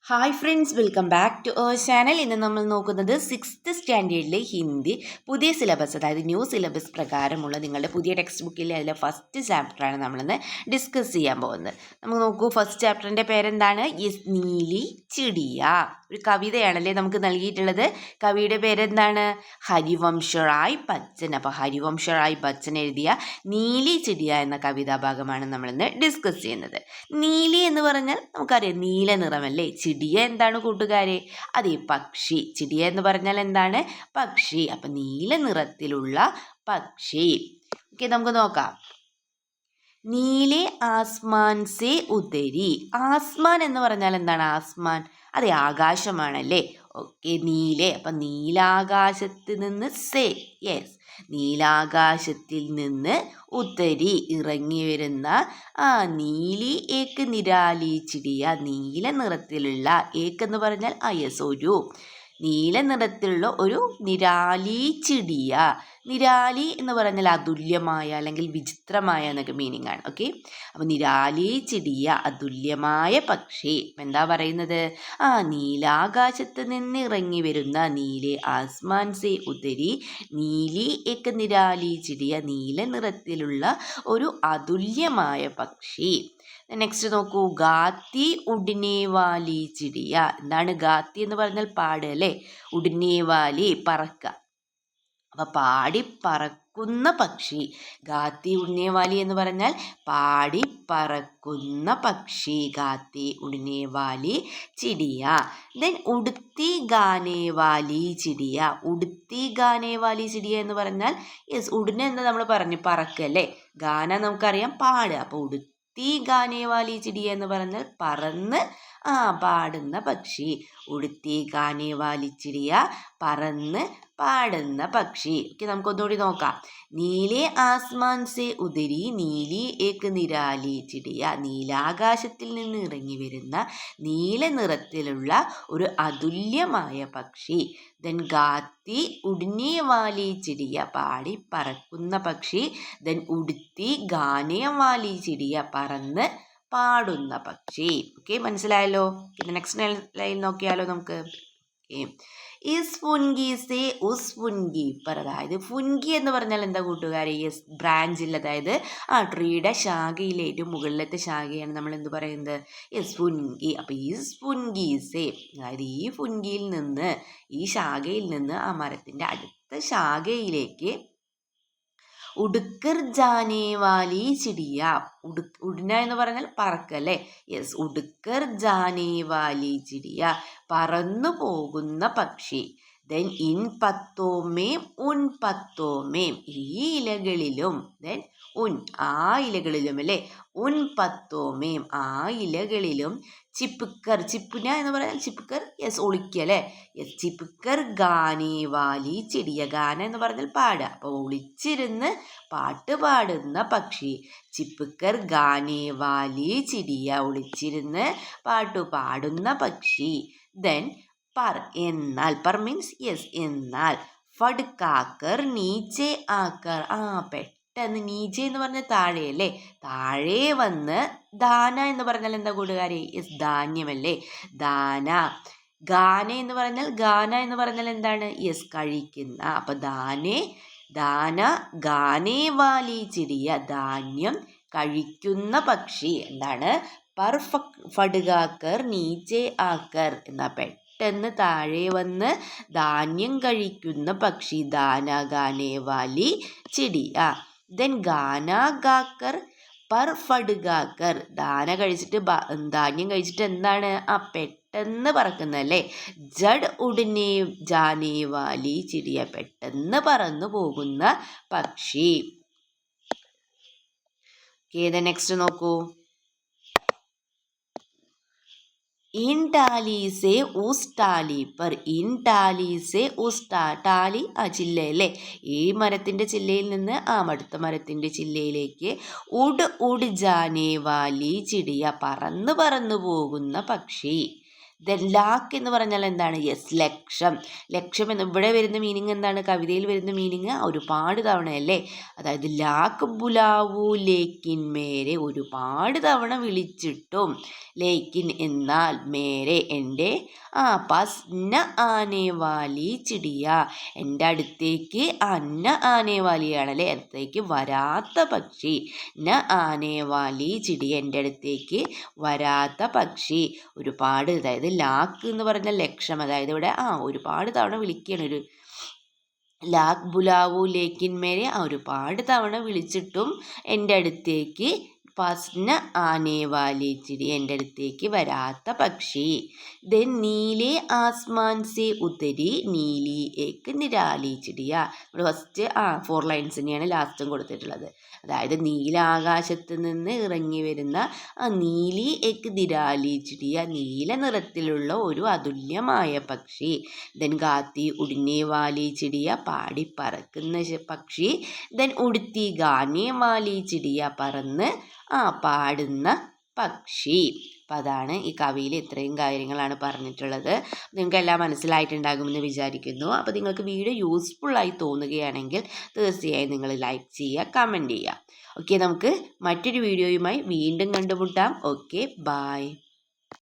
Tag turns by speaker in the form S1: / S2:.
S1: Hi friends, welcome back to our channel. ഇന്ന് നമ്മൾ നോക്കുന്നത് 6th സ്റ്റാൻഡേർഡിലെ ഹിന്ദി പുതിയ സിലബസ്, അതായത് ന്യൂ സിലബസ് പ്രകാരമുള്ള നിങ്ങളുടെ പുതിയ ടെക്സ്റ്റ് ബുക്കിലെ അതിലെ ഫസ്റ്റ് ചാപ്റ്ററാണ് നമ്മളിന്ന് ഡിസ്കസ് ചെയ്യാൻ പോകുന്നത്. നമുക്ക് നോക്കൂ, ഫസ്റ്റ് ചാപ്റ്ററിൻ്റെ പേരെന്താണ്? യെസ്, നീലി ചിടിയ. ഒരു കവിതയാണല്ലേ നമുക്ക് നൽകിയിട്ടുള്ളത്. കവിയുടെ പേരെന്താണ്? ഹരിവംശറായ് ബച്ചൻ. അപ്പോൾ ഹരിവംശറായ് ബച്ചൻ എഴുതിയ നീലി ചിടിയ എന്ന കവിതാഭാഗമാണ് നമ്മളിന്ന് ഡിസ്കസ് ചെയ്യുന്നത്. നീലി എന്ന് പറഞ്ഞാൽ നമുക്കറിയാം, നീല നിറമല്ലേ. ചിടിയ എന്താണ് കൂട്ടുകാരെ? അതെ, പക്ഷി. ചിടിയ എന്ന് പറഞ്ഞാൽ എന്താണ്? പക്ഷി. അപ്പൊ നീല നിറത്തിലുള്ള പക്ഷി. ഓക്കെ, നമുക്ക് നോക്കാം. നീലെ ആസ്മാൻ സേ ഉതരി. ആസ്മാൻ എന്ന് പറഞ്ഞാൽ എന്താണ്? ആസ്മാൻ അതെ, ആകാശമാണല്ലേ. ഓക്കെ, നീലെ അപ്പൊ നീലാകാശത്ത് നിന്ന്, സേ യെസ്, നീലാകാശത്തിൽ നിന്ന്, ഉത്തരി ഇറങ്ങി വരുന്ന നീലി ഏക്ക് നിരാലി ചിടിയ. നീല നിറത്തിലുള്ള, ഏക്ക് എന്ന് പറഞ്ഞാൽ യെസ്, ഒരു നീല നിറത്തിലുള്ള ഒരു നിരാലി ചിടിയ. നിരാലി എന്ന് പറഞ്ഞാൽ അതുല്യമായ അല്ലെങ്കിൽ വിചിത്രമായ എന്നൊക്കെ മീനിങ് ആണ്. ഓക്കെ, അപ്പോൾ നിരാലി ചിടിയ, അതുല്യമായ പക്ഷി. എന്താ പറയുന്നത്? നീലാകാശത്ത് നിന്ന് ഇറങ്ങി വരുന്ന, നീലെ ആസ്മാൻ സേ ഉതരി നീലി ഏക്ക് നിരാലി ചിടിയ, നീല നിറത്തിലുള്ള ഒരു അതുല്യമായ പക്ഷി. നെക്സ്റ്റ് നോക്കൂ, ഗാത്തി ഉഡിനേവാലി ചിടിയ. എന്താണ് ഗാത്തി എന്ന് പറഞ്ഞാൽ പാട് അല്ലേ. ഉഡിനേവാലി പറക്ക. അപ്പൊ പാടി പറക്കുന്ന പക്ഷി. ഗാത്തി ഉഡിനേവാലി എന്ന് പറഞ്ഞാൽ പാടി പറക്കുന്ന പക്ഷി. ഗാത്തി ഉഡിനേവാലി ചിടിയ. ദെൻ ഉടുത്തി ഗാനേവാലി ചിടിയ. ഉടുത്തി ഗാനേവാലി ചിടിയ എന്ന് പറഞ്ഞാൽ യെസ്, ഉടുന എന്ന് നമ്മൾ പറഞ്ഞു പറക്കല്ലേ. ഗാന നമുക്കറിയാം, പാട്. അപ്പൊ ഉടുത്തി ഗാനേവാലി ചിടിയ എന്ന് പറഞ്ഞാൽ പറന്ന് പാടുന്ന പക്ഷി. ഉടുത്തി ഗാനേവാലി ചിടിയ, പറന്ന് പാടുന്ന പക്ഷി. ഓക്കെ, നമുക്കൊന്നുകൂടി നോക്കാം. നീലെ ആസ്മാൻ സേ ഉതരി നീലി ഏക്ക് നിരാലി ചിടിയ. നീലാകാശത്തിൽ നിന്ന് ഇറങ്ങി വരുന്ന നീല നിറത്തിലുള്ള ഒരു അതുല്യമായ പക്ഷി. ദെൻ ഗാത്തി ഉഡിനെ വാലി ചിടിയ, പാടി പറക്കുന്ന പക്ഷി. ദെൻ ഉടുത്തി ഗാനേ വാലി ചിടിയ, പറന്ന് പാടുന്ന പക്ഷി. ഓക്കെ, മനസ്സിലായല്ലോ. പിന്നെ നെക്സ്റ്റ് ലൈൻ നോക്കിയാലോ നമുക്ക്. ഓക്കെ, ഇസ് ഫുൻഗി സേ ഉസ് ഫുൻഗി പർ. അതായത് ഫുൻഗി എന്ന് പറഞ്ഞാൽ എന്താ കൂട്ടുകാരെ? യെസ്, ബ്രാഞ്ചിൽ, അതായത് ട്രീയുടെ ശാഖയിലെ ഏറ്റവും മുകളിലത്തെ ശാഖയാണ് നമ്മൾ എന്ത് പറയുന്നത്? യെസ്, ഫുൻഗി. അപ്പോൾ ഇസ് ഫുൻഗി സേ, അതായത് ഈ ഫുൻഗിയിൽ നിന്ന്, ഈ ശാഖയിൽ നിന്ന് മരത്തിൻ്റെ അടുത്ത ശാഖയിലേക്ക് ഉടുക്കർ ജാനേവാലി ചിടിയ. ഉടുന എന്ന് പറഞ്ഞാൽ പറക്കല്ലേ. യെസ്, ഉടുക്കർ ജാനേവാലി ചിടിയ, പറന്നു പോകുന്ന പക്ഷി. ദെൻ ഇൻ പത്തോമേം ഉൻ പത്തോമേം, ഈ ഇലകളിലും. ദെൻ ഉൻ, ഇലകളിലും അല്ലേ. ഉൻ പത്തോമേം, ഇലകളിലും. ചിപ്പുക്കർ, ചിപ്പുന എന്ന് പറഞ്ഞാൽ ചിപ്പുക്കർ യെസ്, ഒളിക്കുക അല്ലേ. യെസ്, ചിപ്പുക്കർ ഗാനേവാലി ചിടിയ. ഗാന എന്ന് പറഞ്ഞാൽ പാടുക. അപ്പോൾ ഒളിച്ചിരുന്ന് പാട്ട് പാടുന്ന പക്ഷി. ചിപ്പുക്കർ ഗാനേവാലി ചിടിയ, ഒളിച്ചിരുന്ന് പാട്ടു പാടുന്ന പക്ഷി. ദെൻ പർ, എന്നാൽ. പർ മീൻസ് യെസ്, എന്നാൽ. ഫഡ്കാക്കർ നീച്ചെ ആക്കർ, പെട്ടെന്ന്. നീച്ചെ എന്ന് പറഞ്ഞാൽ താഴെ അല്ലേ. താഴെ വന്ന്. ദാന എന്ന് പറഞ്ഞാൽ എന്താ കൂട്ടുകാരെ? യെസ്, ധാന്യമല്ലേ. ദാന. ഗാന എന്ന് പറഞ്ഞാൽ, ഗാന എന്ന് പറഞ്ഞാൽ എന്താണ്? യെസ്, കഴിക്കുന്ന. അപ്പൊ ദാന ഗാനേ വാലി ചിടിയ, ധാന്യം കഴിക്കുന്ന പക്ഷി. എന്താണ്? പർ ഫഡ്കാക്കർ നീച്ചെ ആക്കർ എന്നാ പെട്ടെന്ന് താഴെ വന്ന് ധാന്യം കഴിക്കുന്ന പക്ഷി. ദാന ഗാനേ വാലി ചിടിയ. ദെൻ ഗാന ഗാക്കർ പർ ഫഡ്കാക്കർ, ദാന കഴിച്ചിട്ട് ധാന്യം കഴിച്ചിട്ട് എന്താണ്? പെട്ടെന്ന് പറക്കുന്നല്ലേ. ജഡ് ഉടനെ ജാനേ വാലി ചിടിയ, പെട്ടെന്ന് പറന്നു പോകുന്ന പക്ഷി. നെക്സ്റ്റ് നോക്കൂ. ഇൻ ടാലി സേ ഉസ് ടാലി പർ. ഇൻ ടാലി സേ ഉസ് ടാലി ചില്ലയല്ലേ. ഈ മരത്തിൻ്റെ ചില്ലയിൽ നിന്ന് അടുത്ത മരത്തിൻ്റെ ചില്ലയിലേക്ക്. ഉഡ് ജാനേ വാലി ചിടിയ, പറന്നു പോകുന്ന പക്ഷി. ദെൻ ലാക്ക് എന്ന് പറഞ്ഞാൽ എന്താണ്? യെസ്, ലക്ഷം. ലക്ഷം എന്ന് ഇവിടെ വരുന്ന മീനിങ് എന്താണ്? കവിതയിൽ വരുന്ന മീനിങ് ഒരുപാട് തവണയല്ലേ. അതായത് ലാക്ക് ബുലാവു ലേക്കിൻ മേരെ, ഒരുപാട് തവണ വിളിച്ചിട്ടും. ലേക്കിൻ എന്നാൽ, മേരെ എൻ്റെ, പസ് ന ആനെ വാലി ചിടിയ, എൻ്റെ അടുത്തേക്ക്, ന ആനെ വാലിയാണല്ലേ, അടുത്തേക്ക് വരാത്ത പക്ഷി. ന ആനെ വാലി ചിടിയ, എൻ്റെ അടുത്തേക്ക് വരാത്ത പക്ഷി. ഒരുപാട്, അതായത് ലാക്ക് എന്ന് പറഞ്ഞ ലക്ഷം, അതായത് ഇവിടെ ഒരുപാട് തവണ വിളിക്കുകയാണ്. ഒരു ലാക്ക് ബുലാവു ലേക്കിൻ മേരെ, ഒരുപാട് തവണ വിളിച്ചിട്ടും എൻ്റെ അടുത്തേക്ക്, പസ്ന ആനെ വാലി ചിടി, എൻ്റെ അടുത്തേക്ക് വരാത്ത പക്ഷി. ദെൻ നീലെ ആസ്മാൻ സെ ഉതരി നീലി ഏക്ക് നിരാലി ചിടിയ. ഇവിടെ ഫസ്റ്റ് 4 ലൈൻസ് തന്നെയാണ് ലാസ്റ്റും കൊടുത്തിട്ടുള്ളത്. അതായത് നീലാകാശത്ത് നിന്ന് ഇറങ്ങി വരുന്ന നീലി ഏക്ക് നിരാലി ചിടിയ, നീല നിറത്തിലുള്ള ഒരു അതുല്യമായ പക്ഷി. ദെൻ ഗാത്തി ഉടിനെ വാലി ചിടിയ, പാടി പറക്കുന്ന പക്ഷി. ദെൻ ഉടുത്തി ഗാനെ വാലി ചിടിയ, പറന്ന് പാടുന്ന പക്ഷി. അപ്പം അതാണ് ഈ കവിയിൽ ഇത്രയും കാര്യങ്ങളാണ് പറഞ്ഞിട്ടുള്ളത്. നിങ്ങൾക്ക് എല്ലാം മനസ്സിലായിട്ടുണ്ടാകുമെന്ന് വിചാരിക്കുന്നു. അപ്പോൾ നിങ്ങൾക്ക് വീഡിയോ യൂസ്ഫുള്ളായി തോന്നുകയാണെങ്കിൽ തീർച്ചയായും നിങ്ങൾ ലൈക്ക് ചെയ്യുക, കമൻറ്റ് ചെയ്യുക. ഓക്കെ, നമുക്ക് മറ്റൊരു വീഡിയോയുമായി വീണ്ടും കണ്ടുമുട്ടാം. Okay, by.